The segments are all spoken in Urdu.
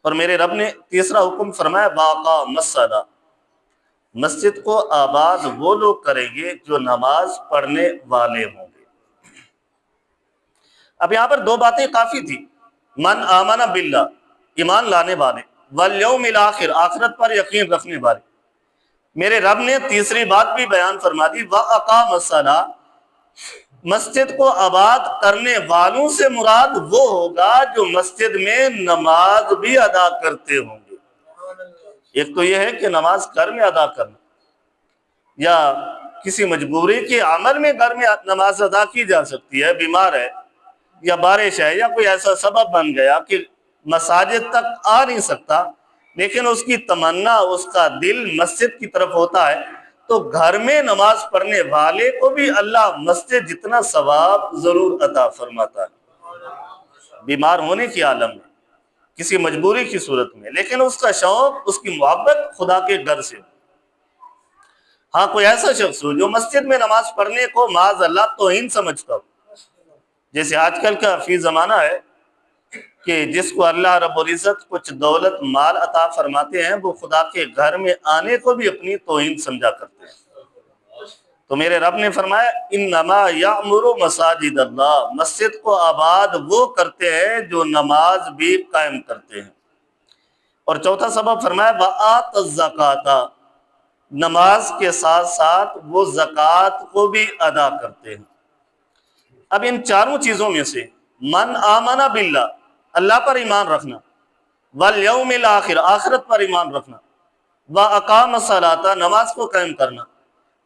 اور میرے رب نے تیسرا حکم فرمایا واقام الصلاۃ، مسجد کو آباد وہ لوگ کریں گے جو نماز پڑھنے والے ہوں گے۔ اب یہاں پر دو باتیں کافی تھی، من آمن باللہ ایمان لانے والے، والیوم الاخر آخرت پر یقین رکھنے والے۔ میرے رب نے تیسری بات بھی بیان فرما دی، وَأَقَامَ الصَّلَاةَ، مسجد کو آباد کرنے والوں سے مراد وہ ہوگا جو مسجد میں نماز بھی ادا کرتے ہوں گے۔ ایک تو یہ ہے کہ نماز گھر میں ادا کرنا، یا کسی مجبوری کے عمل میں گھر میں نماز ادا کی جا سکتی ہے، بیمار ہے یا بارش ہے یا کوئی ایسا سبب بن گیا کہ مساجد تک آ نہیں سکتا، لیکن اس کی تمنا، اس کا دل مسجد کی طرف ہوتا ہے، تو گھر میں نماز پڑھنے والے کو بھی اللہ مسجد جتنا ثواب ضرور عطا فرماتا ہے، بیمار ہونے کی عالم میں، کسی مجبوری کی صورت میں، لیکن اس کا شوق، اس کی محبت خدا کے گھر سے۔ ہاں کوئی ایسا شخص ہو جو مسجد میں نماز پڑھنے کو معاذ اللہ توہین سمجھتا ہو، جیسے آج کل کا فی زمانہ ہے کہ جس کو اللہ رب العزت کچھ دولت مال عطا فرماتے ہیں، وہ خدا کے گھر میں آنے کو بھی اپنی توہین سمجھا کرتے ہیں۔ تو میرے رب نے فرمایا انما یعمر مساجد اللہ، مسجد کو آباد وہ کرتے ہیں جو نماز بھی قائم کرتے ہیں۔ اور چوتھا سبب فرمایا وآت الزکاۃ، نماز کے ساتھ ساتھ وہ زکوٰۃ کو بھی ادا کرتے ہیں۔ اب ان چاروں چیزوں میں سے من آمن باللہ، اللہ پر ایمان رکھنا، والیوم الاخر آخرت پر ایمان رکھنا، واقام الصلاۃ نماز کو قائم کرنا،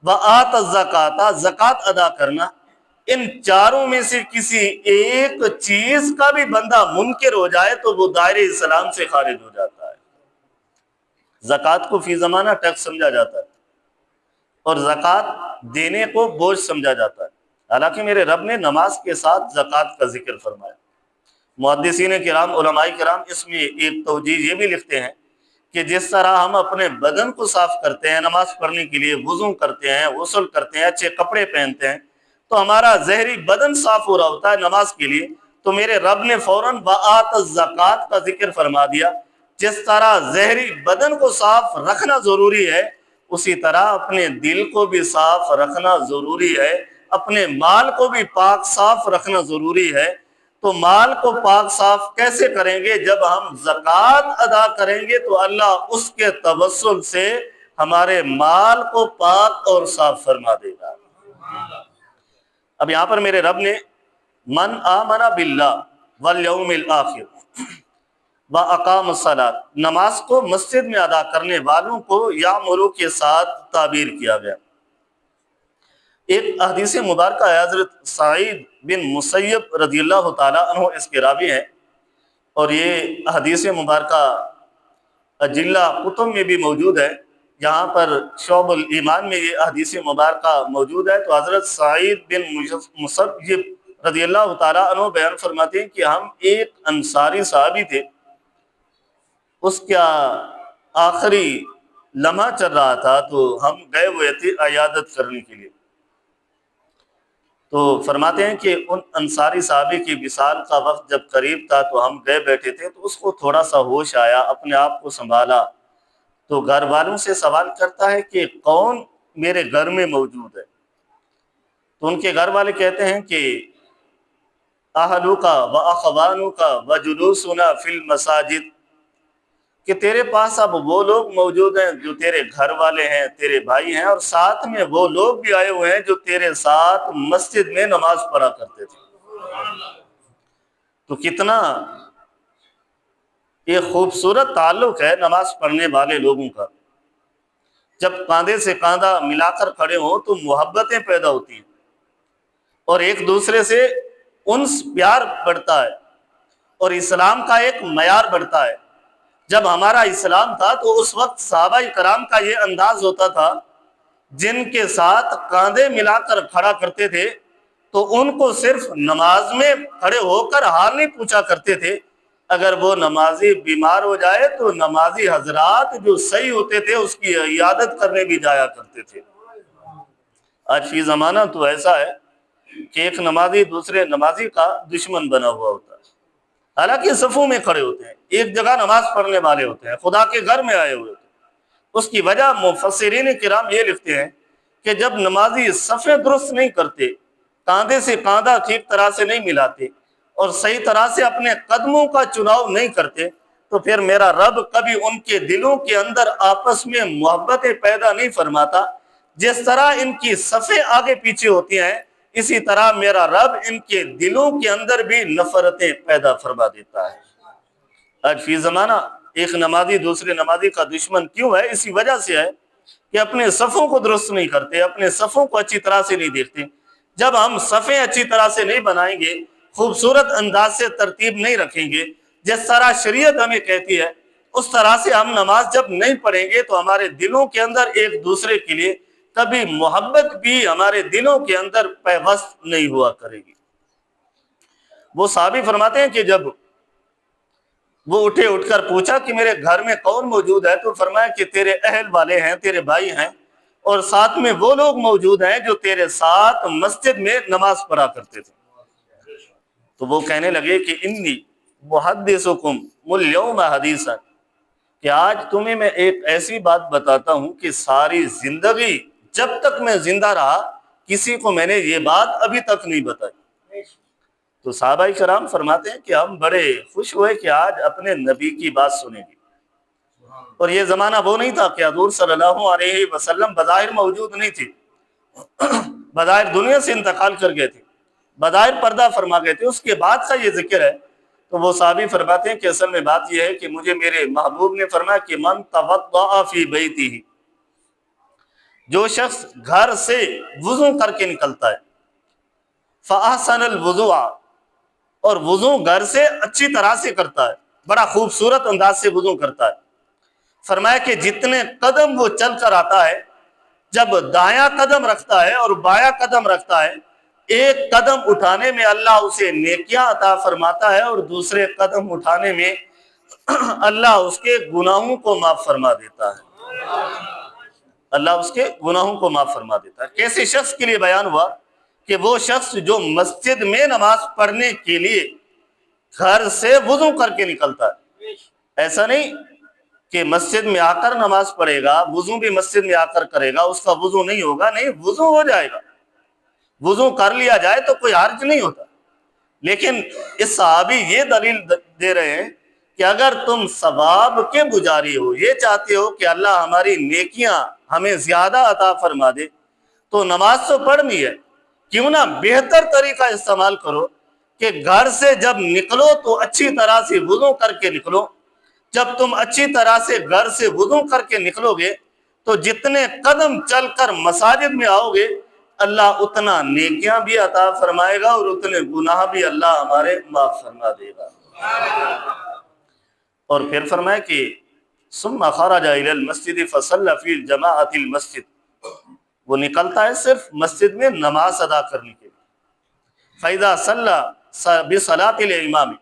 وآت الزکاۃ زکوٰۃ ادا کرنا، ان چاروں میں سے کسی ایک چیز کا بھی بندہ منکر ہو جائے تو وہ دائرہ اسلام سے خارج ہو جاتا ہے۔ زکوٰۃ کو فی زمانہ ٹیکس سمجھا جاتا ہے اور زکوٰۃ دینے کو بوجھ سمجھا جاتا ہے، حالانکہ میرے رب نے نماز کے ساتھ زکوٰۃ کا ذکر فرمایا۔ محدثین کرام، علماء کرام اس میں ایک توجیہ یہ بھی لکھتے ہیں کہ جس طرح ہم اپنے بدن کو صاف کرتے ہیں نماز پڑھنے کے لیے، وضو کرتے ہیں، غسل کرتے ہیں، اچھے کپڑے پہنتے ہیں، تو ہمارا ظاہری بدن صاف ہو رہا ہوتا ہے نماز کے لیے، تو میرے رب نے فوراً وآت الزکاۃ کا ذکر فرما دیا۔ جس طرح ظاہری بدن کو صاف رکھنا ضروری ہے، اسی طرح اپنے دل کو بھی صاف رکھنا ضروری ہے، اپنے مال کو بھی پاک صاف رکھنا ضروری ہے۔ تو مال کو پاک صاف کیسے کریں گے؟ جب ہم زکوٰۃ ادا کریں گے تو اللہ اس کے توسل سے ہمارے مال کو پاک اور صاف فرما دے گا۔ اب یہاں پر میرے رب نے من آمن باللہ والیوم الاخر واقام الصلاۃ، نماز کو مسجد میں ادا کرنے والوں کو یامرو کے ساتھ تعبیر کیا گیا۔ ایک حدیث مبارکہ ہے، حضرت سعید بن مسیب رضی اللہ تعالیٰ عنہ اس کے راوی ہیں، اور یہ حدیث مبارکہ اجلہ کتب میں بھی موجود ہے، یہاں پر شعب الایمان میں یہ حدیث مبارکہ موجود ہے۔ تو حضرت سعید بن مسیب رضی اللہ تعالیٰ عنہ بیان فرماتے ہیں کہ ہم ایک انصاری صحابی تھے، اس کا آخری لمحہ چل رہا تھا، تو ہم گئے ہوئے تھے عیادت کرنے کے لیے۔ تو فرماتے ہیں کہ ان انصاری صحابی کی وصال کا وقت جب قریب تھا تو ہم گئے بیٹھے تھے، تو اس کو تھوڑا سا ہوش آیا، اپنے آپ کو سنبھالا، تو گھر والوں سے سوال کرتا ہے کہ کون میرے گھر میں موجود ہے؟ تو ان کے گھر والے کہتے ہیں کہ اہلوکا و اخوانوکا و جلوسنا فی المساجد، کہ تیرے پاس اب وہ لوگ موجود ہیں جو تیرے گھر والے ہیں، تیرے بھائی ہیں، اور ساتھ میں وہ لوگ بھی آئے ہوئے ہیں جو تیرے ساتھ مسجد میں نماز پڑھا کرتے تھے۔ تو کتنا یہ خوبصورت تعلق ہے نماز پڑھنے والے لوگوں کا، جب کاندھے سے کاندھا ملا کر کھڑے ہوں تو محبتیں پیدا ہوتی ہیں اور ایک دوسرے سے انس پیار بڑھتا ہے، اور اسلام کا ایک معیار بڑھتا ہے۔ جب ہمارا اسلام تھا تو اس وقت صحابہ کرام کا یہ انداز ہوتا تھا، جن کے ساتھ کاندھے ملا کر کھڑا کرتے تھے تو ان کو صرف نماز میں کھڑے ہو کر حال نہیں پوچھا کرتے تھے، اگر وہ نمازی بیمار ہو جائے تو نمازی حضرات جو صحیح ہوتے تھے اس کی عیادت کرنے بھی جایا کرتے تھے۔ آج فی زمانہ تو ایسا ہے کہ ایک نمازی دوسرے نمازی کا دشمن بنا ہوا ہوتا ہے، حالانکہ صفوں میں کھڑے ہوتے ہیں، ایک جگہ نماز پڑھنے والے ہوتے ہیں، خدا کے گھر میں آئے ہوئے ہوتے ہیں۔ اس کی وجہ مفسرین کرام یہ لکھتے ہیں کہ جب نمازی صفیں درست نہیں کرتے، کاندھے سے کاندھا ٹھیک طرح سے نہیں ملاتے اور صحیح طرح سے اپنے قدموں کا چناؤ نہیں کرتے، تو پھر میرا رب کبھی ان کے دلوں کے اندر آپس میں محبتیں پیدا نہیں فرماتا۔ جس طرح ان کی صفیں آگے پیچھے ہوتی ہیں، اسی طرح میرا رب ان کے دلوں کے اندر بھی نفرتیں پیدا فرما دیتا ہے۔ آج فی زمانہ ایک نمازی دوسرے نمازی کا دشمن کیوں ہے؟ اسی وجہ سے ہے کہ اپنے صفوں کو درست نہیں کرتے، اپنے صفوں کو اچھی طرح سے نہیں دیکھتے۔ جب ہم صفیں اچھی طرح سے نہیں بنائیں گے، خوبصورت انداز سے ترتیب نہیں رکھیں گے، جس طرح شریعت ہمیں کہتی ہے اس طرح سے ہم نماز جب نہیں پڑھیں گے، تو ہمارے دلوں کے اندر ایک دوسرے کے لیے کبھی محبت بھی ہمارے دلوں کے اندر پیوست نہیں ہوا کرے گی۔ وہ صحابی فرماتے ہیں کہ جب وہ اٹھ کر پوچھا کہ میرے گھر میں کون موجود ہے، تو فرمایا کہ تیرے اہل والے ہیں، تیرے بھائی ہیں، اور ساتھ میں وہ لوگ موجود ہیں جو تیرے ساتھ مسجد میں نماز پڑھا کرتے تھے۔ تو وہ کہنے لگے کہ انی محدثکم اليوم حدیثا، کہ آج تمہیں میں ایک ایسی بات بتاتا ہوں کہ ساری زندگی جب تک میں زندہ رہا کسی کو میں نے یہ بات ابھی تک نہیں بتائی۔ تو صحابہ کرام فرماتے ہیں کہ ہم بڑے خوش ہوئے کہ آج اپنے نبی کی بات سنیں گے۔ اور یہ زمانہ وہ نہیں تھا کہ حضور صلی اللہ علیہ وسلم بظاہر موجود نہیں تھے، بظاہر دنیا سے انتقال کر گئے تھے، بظاہر پردہ فرما گئے تھے۔ اس کے بعد کا یہ ذکر ہے۔ تو وہ صحابی فرماتے ہیں کہ اصل میں بات یہ ہے کہ مجھے میرے محبوب نے فرمایا کہ من توضأ فی بیتہ، جو شخص گھر سے وضو کر کے نکلتا ہے، فاحسن الوضوء، اور وضو گھر سے اچھی طرح سے کرتا ہے، بڑا خوبصورت انداز سے وضو کرتا ہے، فرمایا کہ جتنے قدم وہ چل کر آتا ہے، جب دایاں قدم رکھتا ہے اور بایاں قدم رکھتا ہے، ایک قدم اٹھانے میں اللہ اسے نیکیاں عطا فرماتا ہے، اور دوسرے قدم اٹھانے میں اللہ اس کے گناہوں کو معاف فرما دیتا ہے۔ اللہ اس کے گناہوں کو معاف فرما دیتا ہے۔ کیسے شخص کے لیے بیان ہوا کہ وہ شخص جو مسجد میں نماز پڑھنے کے لیے گھر سے وضو کر کے نکلتا ہے۔ ایسا نہیں کہ مسجد میں آ کر نماز پڑھے گا، وضو بھی مسجد میں آ کر کرے گا، اس کا وضو نہیں ہوگا، نہیں، وضو ہو جائے گا، وضو کر لیا جائے تو کوئی حرج نہیں ہوتا۔ لیکن اس صحابی یہ دلیل دے رہے ہیں کہ اگر تم ثواب کے پجاری ہو، یہ چاہتے ہو کہ اللہ ہماری نیکیاں ہمیں زیادہ عطا فرما دے، تو نماز تو پڑھنی ہے، کیوں نہ بہتر طریقہ استعمال کرو کہ گھر سے جب نکلو تو اچھی طرح سے وضو کر کے نکلو۔ جب تم اچھی طرح سے گھر سے وضو کر کے نکلو گے تو جتنے قدم چل کر مساجد میں آؤ گے، اللہ اتنا نیکیاں بھی عطا فرمائے گا اور اتنے گناہ بھی اللہ ہمارے معاف فرما دے گا۔ اور پھر فرمائے کہ ثم خرج الى المسجد فصلى في الجماعة المسجد، وہ نکلتا ہے صرف مسجد میں نماز ادا کرنے کے لیے۔ فإذا صلى بصلاة الإمام،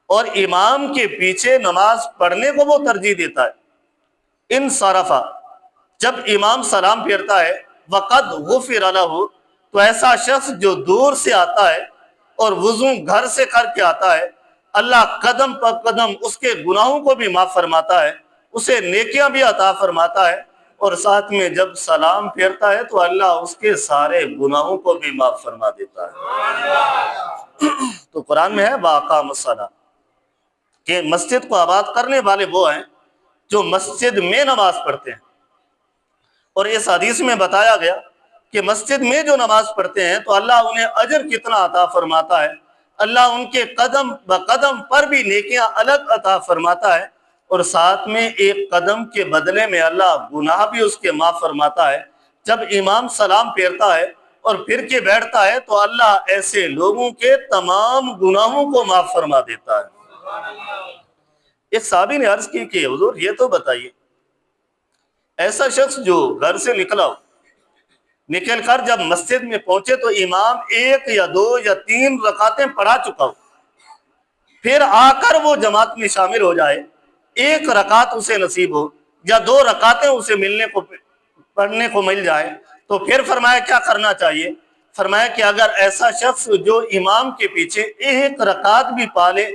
اور امام کے پیچھے نماز پڑھنے کو وہ ترجیح دیتا ہے۔ انصرف، جب امام سلام پھیرتا ہے، وقد غفر له، تو ایسا شخص جو دور سے آتا ہے اور وضو گھر سے کر کے آتا ہے، اللہ قدم پر قدم اس کے گناہوں کو بھی معاف فرماتا ہے، اسے نیکیاں بھی عطا فرماتا ہے، اور ساتھ میں جب سلام پھیرتا ہے تو اللہ اس کے سارے گناہوں کو بھی معاف فرما دیتا ہے۔ تو قرآن میں ہے وَأَقَامَ الصَّلَاةَ، کہ مسجد کو آباد کرنے والے وہ ہیں جو مسجد میں نماز پڑھتے ہیں۔ اور اس حدیث میں بتایا گیا کہ مسجد میں جو نماز پڑھتے ہیں تو اللہ انہیں اجر کتنا عطا فرماتا ہے، اللہ ان کے قدم بقدم پر بھی نیکیاں الگ عطا فرماتا ہے، اور ساتھ میں ایک قدم کے بدلے میں اللہ گناہ بھی اس کے معاف فرماتا ہے۔ جب امام سلام پھیرتا ہے اور پھر کے بیٹھتا ہے تو اللہ ایسے لوگوں کے تمام گناہوں کو معاف فرما دیتا ہے۔ ایک صحابی نے عرض کی کہ حضور یہ تو بتائیے، ایسا شخص جو گھر سے نکلا ہو، نکل کر جب مسجد میں پہنچے تو امام 1 یا 2 یا 3 رکعتیں پڑھا چکا ہو، پھر آ کر وہ جماعت میں شامل ہو جائے، 1 رکعت اسے نصیب ہو یا 2 رکعتیں اسے پڑھنے کو مل جائے، تو پھر فرمایا کیا کرنا چاہیے؟ فرمایا کہ اگر ایسا شخص جو امام کے پیچھے 1 رکعت بھی پالے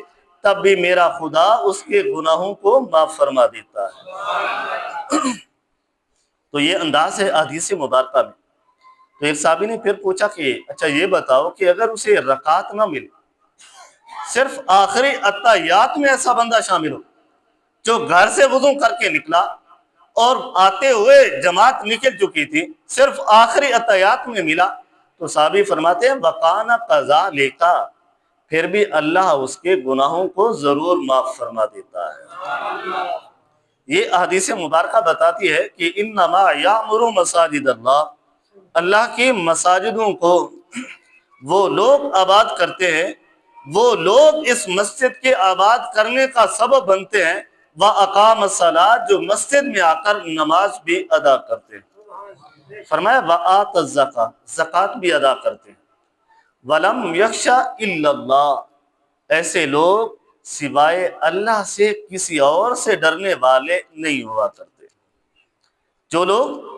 تب بھی میرا خدا اس کے گناہوں کو معاف فرما دیتا ہے۔ تو یہ انداز ہے احادیث مبارکہ میں۔ تو ایک صحابی نے پھر پوچھا کہ اچھا یہ بتاؤ کہ اگر اسے رکعت نہ ملے، صرف آخری اتحیات میں ایسا بندہ شامل ہو جو گھر سے وضو کر کے نکلا اور آتے ہوئے جماعت نکل چکی تھی، صرف آخری اتحیات میں ملا، تو صحابی فرماتے ہیں وَقَانَ قَذَالِكَ، پھر بھی اللہ اس کے گناہوں کو ضرور معاف فرما دیتا ہے۔ یہ احادیث مبارکہ بتاتی ہے کہ انما یعمر مساجد اللہ، اللہ کی مساجدوں کو وہ لوگ آباد کرتے ہیں، وہ لوگ اس مسجد کے آباد کرنے کا سبب بنتے ہیں، وَأَقَامَ الصَّلَاةَ، جو مسجد میں آ کر نماز بھی ادا کرتے ہیں۔ فرمایا وَآتَ الزَّکَاةَ، زکوٰۃ بھی ادا کرتے ہیں۔ وَلَمْ يَخْشَ إِلَّا اللَّهَ، ایسے لوگ سوائے اللہ سے کسی اور سے ڈرنے والے نہیں ہوا کرتے۔ جو لوگ